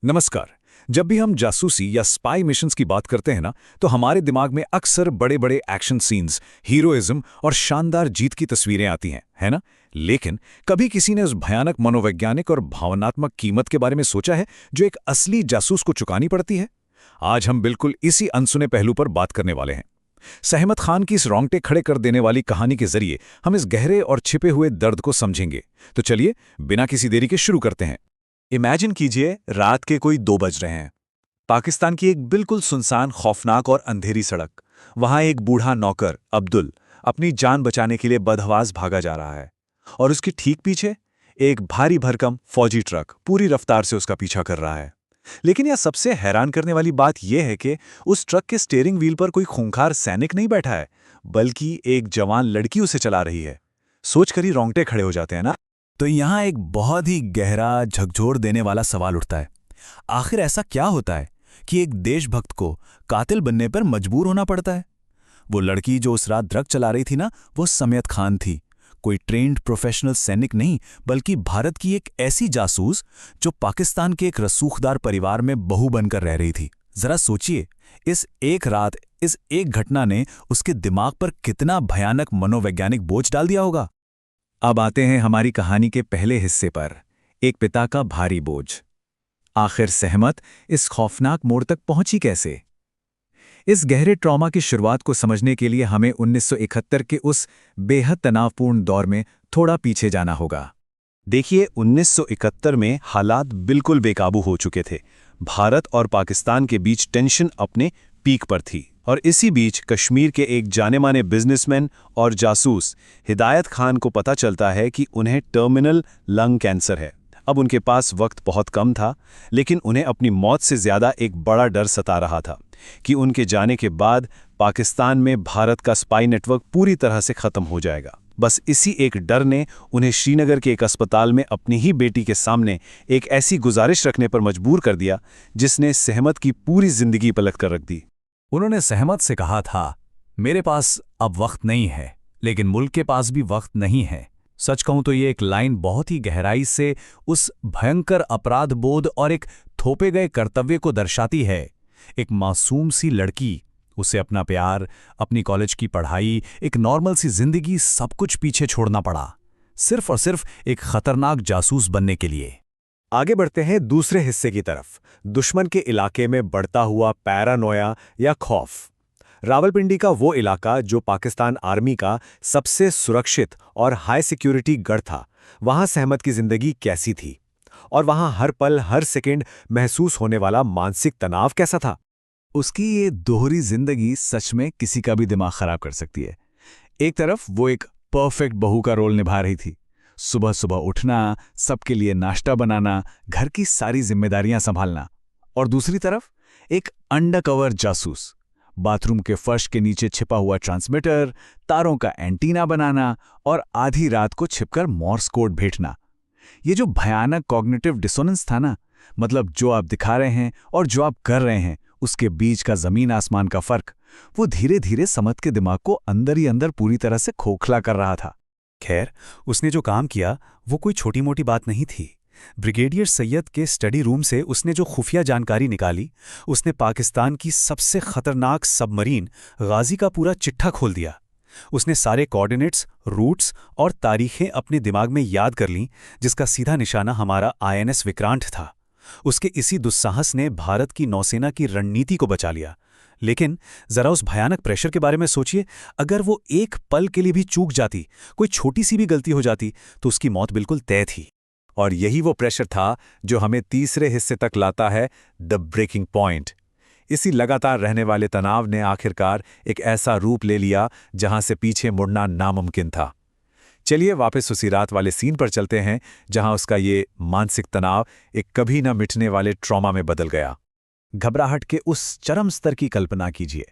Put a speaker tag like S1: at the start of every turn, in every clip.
S1: नमस्कार। जब भी हम जासूसी या स्पाई मिशंस की बात करते हैं ना, तो हमारे दिमाग में अक्सर बड़े बड़े एक्शन सीन्स, हीरोइज्म और शानदार जीत की तस्वीरें आती हैं, है ना? लेकिन कभी किसी ने उस भयानक मनोवैज्ञानिक और भावनात्मक कीमत के बारे में सोचा है जो एक असली जासूस को चुकानी पड़ती है? आज हम बिल्कुल इसी अनसुने पहलू पर बात करने वाले हैं। सहमत खान की इस रोंगटे खड़े कर देने वाली कहानी के जरिए हम इस गहरे और छिपे हुए दर्द को समझेंगे। तो चलिए, बिना किसी देरी के शुरू करते हैं।
S2: इमेजिन कीजिए, रात के कोई 2 बज रहे हैं। पाकिस्तान की एक बिल्कुल सुनसान, खौफनाक और अंधेरी सड़क। वहां एक बूढ़ा नौकर अब्दुल अपनी जान बचाने के लिए बदहवास भागा जा रहा है, और उसके ठीक पीछे एक भारी भरकम फौजी ट्रक पूरी रफ्तार से उसका पीछा कर रहा है। लेकिन यह सबसे हैरान करने वाली बात यह है कि उस ट्रक के स्टीयरिंग व्हील पर कोई खूंखार सैनिक नहीं बैठा है, बल्कि एक जवान लड़की उसे चला रही है। सोचकर ही रोंगटे खड़े हो जाते हैं ना।
S3: तो यहाँ एक बहुत ही गहरा, झकझोर देने वाला सवाल उठता है। आखिर ऐसा क्या होता है कि एक देशभक्त को कातिल बनने पर मजबूर होना पड़ता है? वो लड़की जो उस रात ट्रक चला रही थी ना, वो समयत खान थी। कोई ट्रेंड प्रोफेशनल सैनिक नहीं, बल्कि भारत की एक ऐसी जासूस जो पाकिस्तान के एक रसूखदार परिवार में बहू बनकर रह रही थी। जरा सोचिए, इस एक रात, इस एक घटना ने उसके दिमाग पर कितना भयानक मनोवैज्ञानिक बोझ डाल दिया होगा।
S2: अब आते हैं हमारी कहानी के पहले हिस्से पर, एक पिता का भारी बोझ। आखिर सहमत इस खौफनाक मोड़ तक पहुंची कैसे? इस गहरे ट्रॉमा की शुरुआत को समझने के लिए हमें 1971 के उस बेहद तनावपूर्ण दौर में थोड़ा पीछे जाना होगा। देखिए, 1971 में हालात बिल्कुल बेकाबू हो चुके थे। भारत और पाकिस्तान के बीच टेंशन अपने पीक पर थी, और इसी बीच कश्मीर के एक जाने-माने बिजनेसमैन और जासूस हिदायत खान को पता चलता है कि उन्हें टर्मिनल लंग कैंसर है। अब उनके पास वक्त बहुत कम था, लेकिन उन्हें अपनी मौत से ज़्यादा एक बड़ा डर सता रहा था कि उनके जाने के बाद पाकिस्तान में भारत का स्पाई नेटवर्क पूरी तरह से ख़त्म हो जाएगा। बस इसी एक डर ने उन्हें श्रीनगर के एक अस्पताल में अपनी ही बेटी के सामने एक ऐसी गुजारिश रखने पर मजबूर कर दिया जिसने सहमत की पूरी जिंदगी पलट कर रख दी।
S3: उन्होंने सहमत से कहा था, मेरे पास अब वक्त नहीं है, लेकिन मुल्क के पास भी वक्त नहीं है। सच कहूं तो ये एक लाइन बहुत ही गहराई से उस भयंकर अपराध बोध और एक थोपे गए कर्तव्य को दर्शाती है। एक मासूम सी लड़की, उसे अपना प्यार, अपनी कॉलेज की पढ़ाई, एक नॉर्मल सी जिंदगी, सब कुछ पीछे छोड़ना पड़ा, सिर्फ और सिर्फ एक खतरनाक जासूस बनने के लिए।
S2: आगे बढ़ते हैं दूसरे हिस्से की तरफ, दुश्मन के इलाके में बढ़ता हुआ पैरानोया या खौफ। रावलपिंडी का वो इलाका जो पाकिस्तान आर्मी का सबसे सुरक्षित और हाई सिक्योरिटी गढ़ था, वहां सहमत की जिंदगी कैसी थी? और वहां हर पल, हर सेकंड महसूस होने वाला मानसिक तनाव कैसा था?
S3: उसकी ये दोहरी जिंदगी सच में किसी का भी दिमाग खराब कर सकती है। एक तरफ वो एक परफेक्ट बहू का रोल निभा रही थी, सुबह सुबह उठना, सबके लिए नाश्ता बनाना, घर की सारी जिम्मेदारियां संभालना। और दूसरी तरफ एक अंडरकवर जासूस, बाथरूम के फर्श के नीचे छिपा हुआ ट्रांसमीटर, तारों का एंटीना बनाना और आधी रात को छिपकर मॉर्स कोड भेजना। ये जो भयानक कॉग्निटिव डिसोनेंस था ना, मतलब जो आप दिखा रहे हैं और जो आप कर रहे हैं, उसके बीच का जमीन आसमान का फर्क, वो धीरे धीरे समत के दिमाग को अंदर ही अंदर पूरी तरह से खोखला कर रहा था।
S1: खैर, उसने जो काम किया वो कोई छोटी मोटी बात नहीं थी। ब्रिगेडियर सैयद के स्टडी रूम से उसने जो खुफिया जानकारी निकाली, उसने पाकिस्तान की सबसे खतरनाक सबमरीन गाजी का पूरा चिट्ठा खोल दिया। उसने सारे कोऑर्डिनेट्स, रूट्स और तारीखें अपने दिमाग में याद कर लीं, जिसका सीधा निशाना हमारा आईएनएस विक्रांत था। उसके इसी दुस्साहस ने भारत की नौसेना की रणनीति को बचा लिया। लेकिन जरा उस भयानक प्रेशर के बारे में सोचिए, अगर वो एक पल के लिए भी चूक जाती, कोई छोटी सी भी गलती हो जाती, तो उसकी मौत बिल्कुल तय थी।
S2: और यही वो प्रेशर था जो हमें तीसरे हिस्से तक लाता है, द ब्रेकिंग पॉइंट। इसी लगातार रहने वाले तनाव ने आखिरकार एक ऐसा रूप ले लिया जहां से पीछे मुड़ना नामुमकिन था। चलिए वापस उसी रात वाले सीन पर चलते हैं, जहां उसका ये मानसिक तनाव एक कभी न मिटने वाले ट्रॉमा में बदल गया।
S3: घबराहट के उस चरम स्तर की कल्पना कीजिए।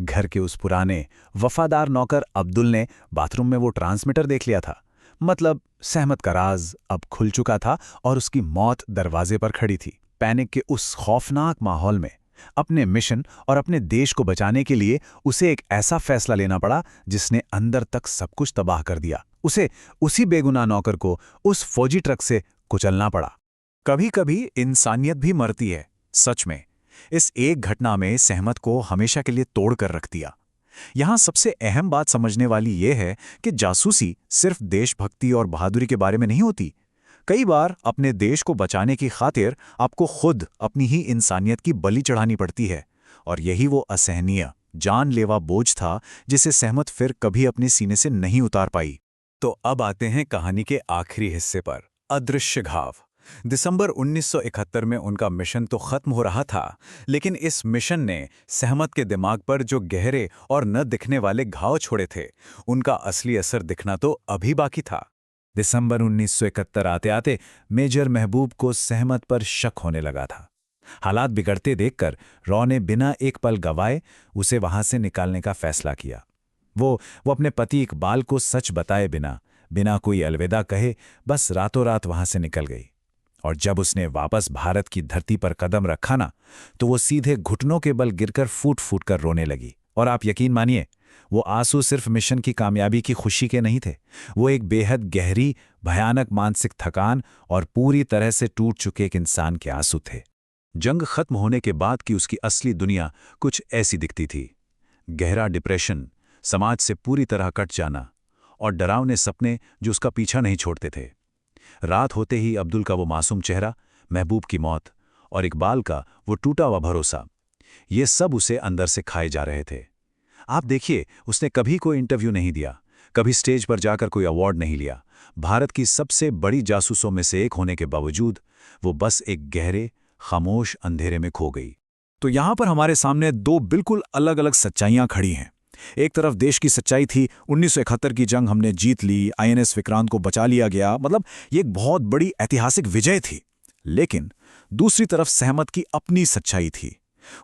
S3: घर के उस पुराने वफादार नौकर अब्दुल ने बाथरूम में वो ट्रांसमीटर देख लिया था। मतलब सहमत का राज अब खुल चुका था और उसकी मौत दरवाजे पर खड़ी थी। पैनिक के उस खौफनाक माहौल में अपने मिशन और अपने देश को बचाने के लिए उसे एक ऐसा फैसला लेना पड़ा जिसने अंदर तक सब कुछ तबाह कर दिया। उसे उसी बेगुनाह नौकर को उस फौजी ट्रक से कुचलना पड़ा।
S2: कभी कभी इंसानियत भी मरती है। सच में इस एक घटना में सहमत को हमेशा के लिए तोड़ कर रख दिया। यहां सबसे अहम बात समझने वाली यह है कि जासूसी सिर्फ देशभक्ति और बहादुरी के बारे में नहीं होती। कई बार अपने देश को बचाने की खातिर आपको खुद अपनी ही इंसानियत की बलि चढ़ानी पड़ती है, और यही वो असहनीय जानलेवा बोझ था जिसे सहमत फिर कभी अपने सीने से नहीं उतार पाई।
S1: तो अब आते हैं कहानी के आखिरी हिस्से पर, अदृश्य घाव। दिसंबर 1971 में उनका मिशन तो खत्म हो रहा था, लेकिन इस मिशन ने सहमत के दिमाग पर जो गहरे और न दिखने वाले घाव छोड़े थे, उनका असली असर दिखना तो अभी बाकी था।
S2: दिसंबर 1971 आते आते मेजर महबूब को सहमत पर शक होने लगा था। हालात बिगड़ते देखकर रॉ ने बिना एक पल गवाए उसे वहां से निकालने का फैसला किया। वो अपने पति इकबाल को सच बताए बिना कोई अलविदा कहे बस रातों रात वहां से निकल गई। और जब उसने वापस भारत की धरती पर कदम रखा ना, तो वो सीधे घुटनों के बल गिरकर फूट फूट कर रोने लगी। और आप यकीन मानिए, वो आंसू सिर्फ मिशन की कामयाबी की खुशी के नहीं थे, वो एक बेहद गहरी भयानक मानसिक थकान और पूरी तरह से टूट चुके एक इंसान के आंसू थे।
S1: जंग खत्म होने के बाद की उसकी असली दुनिया कुछ ऐसी दिखती थी। गहरा डिप्रेशन, समाज से पूरी तरह कट जाना और डरावने सपने जो उसका पीछा नहीं छोड़ते थे। रात होते ही अब्दुल का वो मासूम चेहरा, महबूब की मौत और इकबाल का वो टूटा हुआ भरोसा, ये सब उसे अंदर से खाए जा रहे थे। आप देखिए, उसने कभी कोई इंटरव्यू नहीं दिया, कभी स्टेज पर जाकर कोई अवार्ड नहीं लिया। भारत की सबसे बड़ी जासूसों में से एक होने के बावजूद वो बस एक गहरे खामोश अंधेरे में खो गई।
S2: तो यहां पर हमारे सामने दो बिल्कुल अलग अलग सच्चाइयां खड़ी हैं। एक तरफ देश की सच्चाई थी, 1971 की जंग हमने जीत ली, आईएनएस विक्रांत को बचा लिया गया, मतलब ये एक बहुत बड़ी ऐतिहासिक विजय थी। लेकिन दूसरी तरफ सहमत की अपनी सच्चाई थी।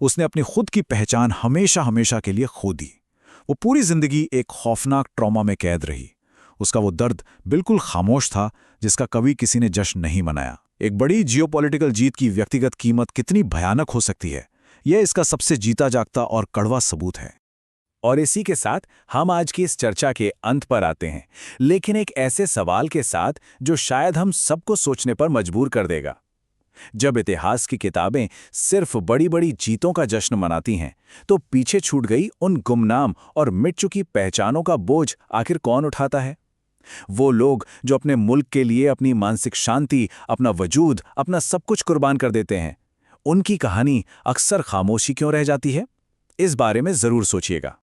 S2: उसने अपनी खुद की पहचान हमेशा हमेशा के लिए खो दी। वो पूरी जिंदगी एक खौफनाक ट्रॉमा में कैद रही। उसका वो दर्द बिल्कुल खामोश था, जिसका कभी किसी ने जश्न नहीं मनाया। एक बड़ी जियोपॉलिटिकल जीत की व्यक्तिगत कीमत कितनी भयानक हो सकती है, यह इसका सबसे जीता जागता और कड़वा सबूत है।
S1: और इसी के साथ हम आज की इस चर्चा के अंत पर आते हैं, लेकिन एक ऐसे सवाल के साथ जो शायद हम सबको सोचने पर मजबूर कर देगा। जब इतिहास की किताबें सिर्फ बड़ी बड़ी जीतों का जश्न मनाती हैं, तो पीछे छूट गई उन गुमनाम और मिट चुकी पहचानों का बोझ आखिर कौन उठाता है? वो लोग जो अपने मुल्क के लिए अपनी मानसिक शांति, अपना वजूद, अपना सब कुछ कुर्बान कर देते हैं, उनकी कहानी अक्सर खामोशी क्यों रह जाती है? इस बारे में जरूर सोचिएगा।